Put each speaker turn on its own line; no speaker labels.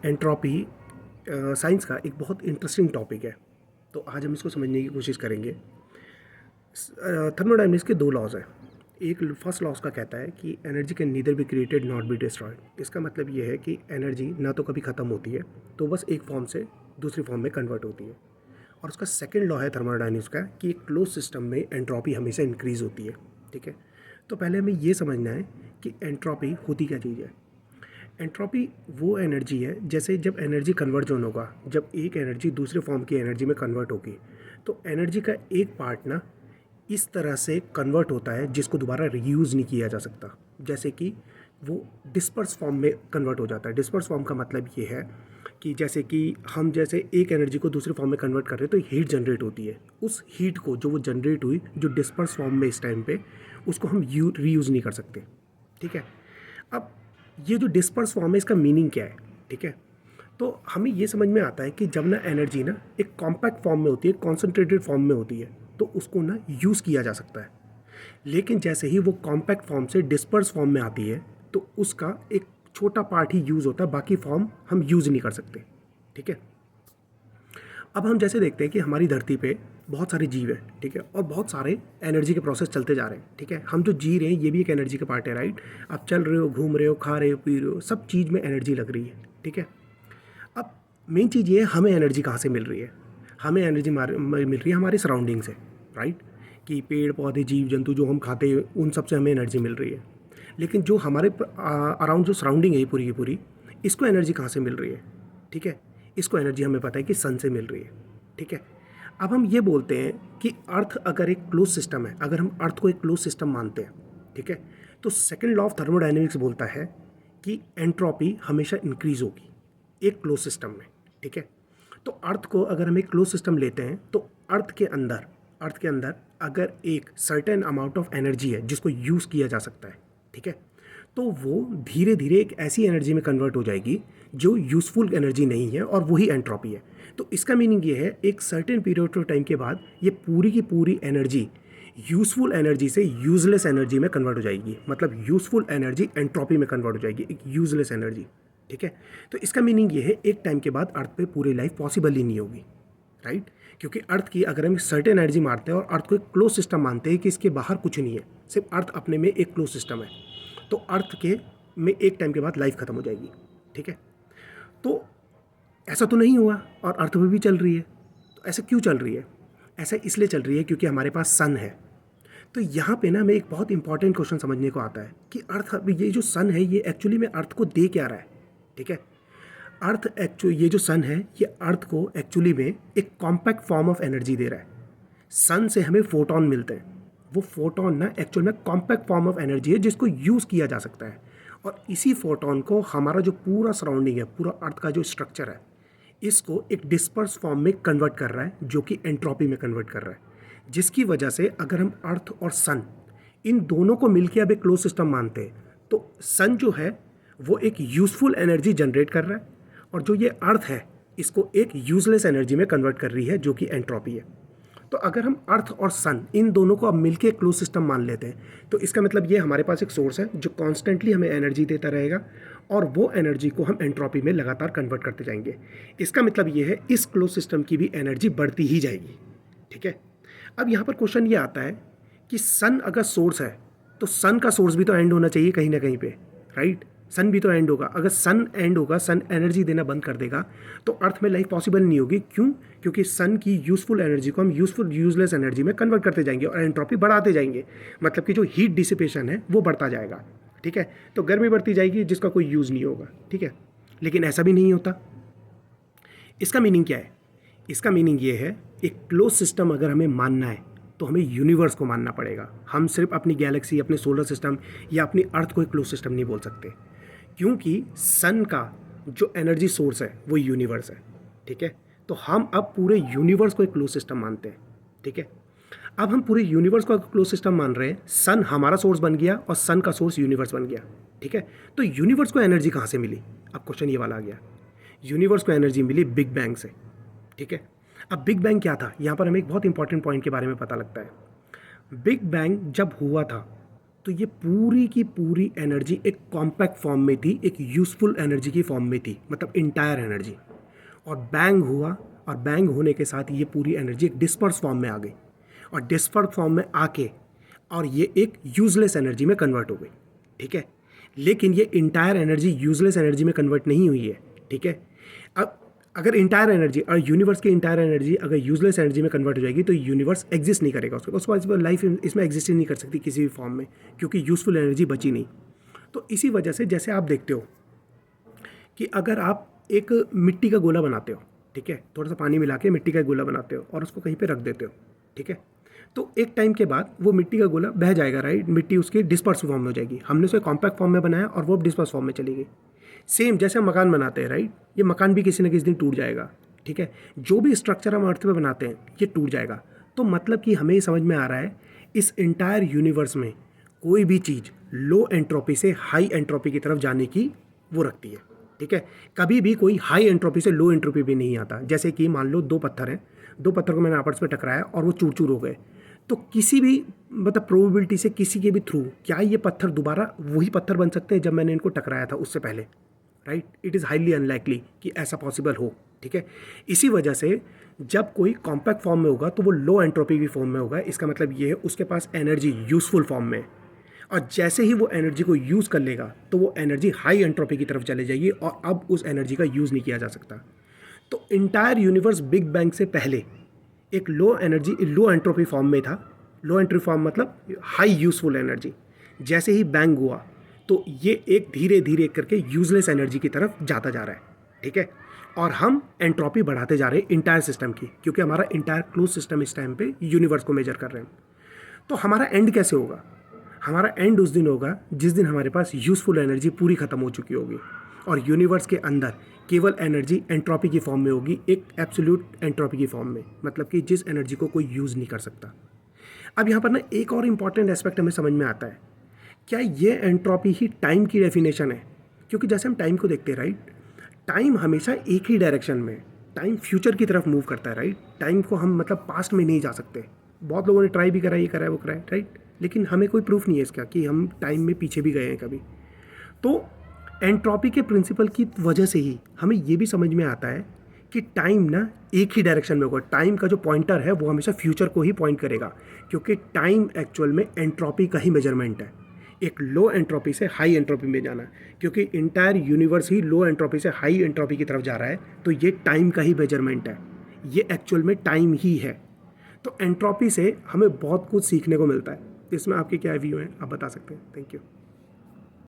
Entropy science का एक बहुत इंटरेस्टिंग टॉपिक है। तो आज हम इसको समझने की कोशिश करेंगे। थर्मोडायनेमिक्स के दो लॉज हैं। एक फर्स्ट लॉ उसका कहता है कि energy can neither be created not be destroyed. इसका मतलब ये है कि एनर्जी ना तो कभी ख़त्म होती है, तो बस एक फॉर्म से दूसरी फॉर्म में कन्वर्ट होती है। और उसका सेकेंड लॉ है थर्मोडायनेमिक्स का कि एक क्लोज सिस्टम में एंट्रोपी हमेशा इंक्रीज़ होती है। ठीक है, तो पहले हमें ये समझना है कि एंट्रोपी होती क्या चीज़ है। एंट्रोपी वो एनर्जी है, जैसे जब एनर्जी कन्वर्जन होगा, जब एक एनर्जी दूसरे फॉर्म की एनर्जी में कन्वर्ट होगी, तो एनर्जी का एक पार्ट ना इस तरह से कन्वर्ट होता है जिसको दोबारा रीयूज़ नहीं किया जा सकता। जैसे कि वो डिस्पर्स फॉर्म में कन्वर्ट हो जाता है। डिस्पर्स फॉर्म का मतलब ये है कि जैसे कि हम जैसे एक एनर्जी को दूसरे फॉर्म में कन्वर्ट कर रहे हैं, तो हीट जनरेट होती है। उस हीट को जो वो जनरेट हुई जो डिस्पर्स फॉर्म में इस टाइम पे, उसको हम रीयूज़ नहीं कर सकते। ठीक है, अब ये जो डिस्पर्स फॉर्म है इसका मीनिंग क्या है। ठीक है, तो हमें ये समझ में आता है कि जब ना एनर्जी ना एक कॉम्पैक्ट फॉर्म में होती है, कॉन्सेंट्रेटेड फॉर्म में होती है, तो उसको ना यूज़ किया जा सकता है। लेकिन जैसे ही वो कॉम्पैक्ट फॉर्म से डिस्पर्स फॉर्म में आती है, तो उसका एक छोटा पार्ट ही यूज़ होता है, बाकी फॉर्म हम यूज़ नहीं कर सकते। ठीक है, अब हम जैसे देखते हैं कि हमारी धरती पे बहुत सारे जीव हैं। ठीक है, और बहुत सारे एनर्जी के प्रोसेस चलते जा रहे हैं। ठीक है, हम जो जी रहे हैं ये भी एक एनर्जी का पार्ट है। राइट, आप चल रहे हो, घूम रहे हो, खा रहे हो, पी रहे हो, सब चीज़ में एनर्जी लग रही है। ठीक है, अब मेन चीज़ ये है, हमें एनर्जी कहाँ से मिल रही है। हमें एनर्जी मिल रही है हमारे सराउंडिंग से। राइट, कि पेड़ पौधे, जीव जंतु जो हम खाते हैं, उन सब से हमें एनर्जी मिल रही है। लेकिन जो हमारे अराउंड जो सराउंडिंग है पूरी की पूरी, इसको एनर्जी कहाँ से मिल रही है। ठीक है, इसको एनर्जी हमें पता है कि सन से मिल रही है। ठीक है, अब हम ये बोलते हैं कि अर्थ अगर एक क्लोज सिस्टम है, अगर हम अर्थ को एक क्लोज सिस्टम मानते हैं, ठीक है, तो सेकेंड लॉ ऑफ थर्मोडाइनमिक्स बोलता है कि एंट्रोपी हमेशा इंक्रीज होगी एक क्लोज सिस्टम में। ठीक है, तो अर्थ को अगर हम एक क्लोज सिस्टम लेते हैं, तो अर्थ के अंदर अगर एक सर्टेन अमाउंट ऑफ एनर्जी है जिसको यूज़ किया जा सकता है, ठीक है, तो वो धीरे धीरे एक ऐसी एनर्जी में कन्वर्ट हो जाएगी जो यूज़फुल एनर्जी नहीं है, और वही एंट्रोपी है। तो इसका मीनिंग ये है, एक सर्टेन पीरियड ऑफ टाइम के बाद ये पूरी की पूरी एनर्जी यूज़फुल एनर्जी से यूज़लेस एनर्जी में कन्वर्ट हो जाएगी। मतलब यूज़फुल एनर्जी एंट्रोपी में कन्वर्ट हो जाएगी, एक यूज़लेस एनर्जी। ठीक है, तो इसका मीनिंग ये है, एक टाइम के बाद अर्थ पे पूरी लाइफ पॉसिबल ही नहीं होगी। राइट, क्योंकि अर्थ की अगर हम सर्टेन एनर्जी मारते हैं और अर्थ को एक क्लोज सिस्टम मानते हैं कि इसके बाहर कुछ नहीं है, सिर्फ अर्थ अपने में एक क्लोज सिस्टम है, तो अर्थ के में एक टाइम के बाद लाइफ खत्म हो जाएगी। ठीक है, तो ऐसा तो नहीं हुआ और अर्थ में भी चल रही है। तो ऐसा क्यों चल रही है? ऐसा इसलिए चल रही है क्योंकि हमारे पास सन है। तो यहाँ पे ना हमें एक बहुत इंपॉर्टेंट क्वेश्चन समझने को आता है कि अर्थ, ये जो सन है ये एक्चुअली में अर्थ को दे क्या रहा है। ठीक है, अर्थ एक्चुअली, ये जो सन है ये अर्थ को एक्चुअली में एक कॉम्पैक्ट फॉर्म ऑफ एनर्जी दे रहा है। सन से हमें फोटोन मिलते हैं। वो फोटोन ना एक्चुअल में कॉम्पैक्ट फॉर्म ऑफ एनर्जी है जिसको यूज़ किया जा सकता है, और इसी फोटोन को हमारा जो पूरा सराउंडिंग है, पूरा अर्थ का जो स्ट्रक्चर है, इसको एक डिस्पर्स फॉर्म में कन्वर्ट कर रहा है, जो कि एंट्रोपी में कन्वर्ट कर रहा है। जिसकी वजह से अगर हम अर्थ और सन इन दोनों को मिलकर अब एक क्लोज सिस्टम मानते हैं, तो सन जो है वो एक यूज़फुल एनर्जी जनरेट कर रहा है, और जो ये अर्थ है इसको एक यूज़लेस एनर्जी में कन्वर्ट कर रही है, जो कि एंट्रोपी है। तो अगर हम अर्थ और सन इन दोनों को अब मिलके एक क्लोज सिस्टम मान लेते हैं, तो इसका मतलब ये हमारे पास एक सोर्स है जो कॉन्स्टेंटली हमें एनर्जी देता रहेगा, और वो एनर्जी को हम एंट्रोपी में लगातार कन्वर्ट करते जाएंगे। इसका मतलब ये है, इस क्लोज सिस्टम की भी एनर्जी बढ़ती ही जाएगी। ठीक है, अब यहाँ पर क्वेश्चन ये आता है कि सन अगर सोर्स है, तो सन का सोर्स भी तो एंड होना चाहिए कहीं ना कहीं पे। राइट, सन भी तो एंड होगा। अगर सन एंड होगा, सन एनर्जी देना बंद कर देगा, तो अर्थ में लाइफ पॉसिबल नहीं होगी। क्यों? क्योंकि सन की यूज़फुल एनर्जी को हम यूज़लेस एनर्जी में कन्वर्ट करते जाएंगे और एंट्रोपी बढ़ाते जाएंगे। मतलब कि जो हीट डिसिपेशन है वो बढ़ता जाएगा। ठीक है, तो गर्मी बढ़ती जाएगी जिसका कोई यूज़ नहीं होगा। ठीक है, लेकिन ऐसा भी नहीं होता। इसका मीनिंग क्या है? इसका मीनिंग ये है, एक क्लोज सिस्टम अगर हमें मानना है तो हमें यूनिवर्स को मानना पड़ेगा। हम सिर्फ अपनी गैलेक्सी, अपने सोलर सिस्टम या अपनी अर्थ को एक क्लोज सिस्टम नहीं बोल सकते, क्योंकि सन का जो एनर्जी सोर्स है वो यूनिवर्स है। ठीक है, तो हम अब पूरे यूनिवर्स को एक क्लोज सिस्टम मानते हैं। ठीक है, अब हम पूरे यूनिवर्स को क्लोज सिस्टम मान रहे हैं। सन हमारा सोर्स बन गया और सन का सोर्स यूनिवर्स बन गया। ठीक है, तो यूनिवर्स को एनर्जी कहाँ से मिली? अब क्वेश्चन ये वाला आ गया। यूनिवर्स को एनर्जी मिली बिग बैंग से। ठीक है, अब बिग बैंग क्या था, यहाँ पर हमें एक बहुत इंपॉर्टेंट पॉइंट के बारे में पता लगता है। बिग बैंग जब हुआ था, तो ये पूरी की पूरी एनर्जी एक कॉम्पैक्ट फॉर्म में थी, एक यूज़फुल एनर्जी की फॉर्म में थी, मतलब इंटायर एनर्जी। और बैंग हुआ, और बैंग होने के साथ ये पूरी एनर्जी एक डिस्पर्स फॉर्म में आ गई, और डिस्पर्स फॉर्म में आके और ये एक यूजलेस एनर्जी में कन्वर्ट हो गई। ठीक है, लेकिन ये इंटायर एनर्जी यूजलेस एनर्जी में कन्वर्ट नहीं हुई है। ठीक है, अब अगर इंटायर एनर्जी और यूनिवर्स की इंटायर एनर्जी अगर यूजलेस एनर्जी में कन्वर्ट हो जाएगी तो यूनिवर्स एग्जिस्ट नहीं करेगा, उसके बाद लाइफ इसमें एग्जिस्ट ही नहीं कर सकती किसी भी फॉर्म में, क्योंकि यूजफुल एनर्जी बची नहीं। तो इसी वजह से जैसे आप देखते हो कि अगर आप एक मिट्टी का गोला बनाते हो, ठीक है, थोड़ा सा पानी मिला के मिट्टी का गोला बनाते हो और उसको कहीं पे रख देते हो, ठीक है, तो एक टाइम के बाद वो मिट्टी का गोला बह जाएगा, राइट, मिट्टी उसकी डिस्पर्स फॉर्म में हो जाएगी। हमने उसे कॉम्पैक्ट फॉर्म में बनाया और वो डिस्पर्स फॉर्म में चली गई। सेम जैसे हम मकान बनाते हैं, राइट, ये मकान भी किसी न किसी दिन टूट जाएगा। ठीक है, जो भी स्ट्रक्चर हम अर्थ पे बनाते हैं ये टूट जाएगा। तो मतलब कि हमें समझ में आ रहा है इस एंटायर यूनिवर्स में कोई भी चीज़ लो एंट्रोपी से हाई एंट्रोपी की तरफ जाने की वो रखती है। ठीक है, कभी भी कोई हाई एंट्रोपी से लो एंट्रोपी भी नहीं आता। जैसे कि मान लो दो पत्थर हैं, दो पत्थर को मैंने आपस में टकराया और वो चूर चूर हो गए, तो किसी भी मतलब प्रोबेबिलिटी से किसी के भी थ्रू क्या ये पत्थर दोबारा वही पत्थर बन सकते हैं जब मैंने इनको टकराया था उससे पहले, right, it is highly unlikely कि ऐसा पॉसिबल हो। ठीक है, इसी वजह से जब कोई कॉम्पैक्ट फॉर्म में होगा तो वो लो एंट्रोपी की फॉर्म में होगा। इसका मतलब ये है उसके पास एनर्जी यूज़फुल फॉर्म में है, और जैसे ही वो एनर्जी को यूज़ कर लेगा तो वो एनर्जी हाई एंट्रोपी की तरफ चले जाएगी और अब उस एनर्जी का यूज़ नहीं किया जा सकता। तो इंटायर यूनिवर्स बिग बैंग से पहले एक low energy low entropy form में था। लो एंट्रोपी फॉर्म मतलब हाई यूज़फुल एनर्जी। जैसे ही बैंग हुआ तो ये एक धीरे धीरे करके यूजलेस एनर्जी की तरफ जाता जा रहा है। ठीक है, और हम एंट्रोपी बढ़ाते जा रहे हैं इंटायर सिस्टम की, क्योंकि हमारा इंटायर क्लोज सिस्टम इस टाइम पे यूनिवर्स को मेजर कर रहे हैं। तो हमारा एंड कैसे होगा? हमारा एंड उस दिन होगा जिस दिन हमारे पास यूज़फुल एनर्जी पूरी ख़त्म हो चुकी होगी और यूनिवर्स के अंदर केवल एनर्जी एंट्रोपी की फॉर्म में होगी, एक एब्सोल्यूट एंट्रोपी की फॉर्म में, मतलब कि जिस एनर्जी को कोई यूज़ नहीं कर सकता। अब यहाँ पर ना एक और इम्पॉर्टेंट एस्पेक्ट हमें समझ में आता है, क्या ये एंट्रोपी ही टाइम की डेफिनेशन है? क्योंकि जैसे हम टाइम को देखते हैं, राइट, टाइम हमेशा एक ही डायरेक्शन में, टाइम फ्यूचर की तरफ मूव करता है, राइट। टाइम को हम मतलब पास्ट में नहीं जा सकते। बहुत लोगों ने ट्राई भी करा, ये करा है वो करा है, राइट, लेकिन हमें कोई प्रूफ नहीं है इसका कि हम टाइम में पीछे भी गए हैं कभी। तो एंट्रोपी के प्रिंसिपल की वजह से ही हमें ये भी समझ में आता है कि टाइम ना एक ही डायरेक्शन में होगा। टाइम का जो पॉइंटर है वो हमेशा फ्यूचर को ही पॉइंट करेगा, क्योंकि टाइम एक्चुअल में एंट्रोपी का ही मेजरमेंट है, एक लो एंट्रोपी से हाई एंट्रोपी में जाना। क्योंकि इंटायर यूनिवर्स ही लो एंट्रोपी से हाई एंट्रोपी की तरफ जा रहा है, तो ये टाइम का ही मेजरमेंट है, ये एक्चुअल में टाइम ही है। तो एंट्रोपी से हमें बहुत कुछ सीखने को मिलता है। इसमें आपके क्या व्यू हैं, आप बता सकते हैं। Thank you.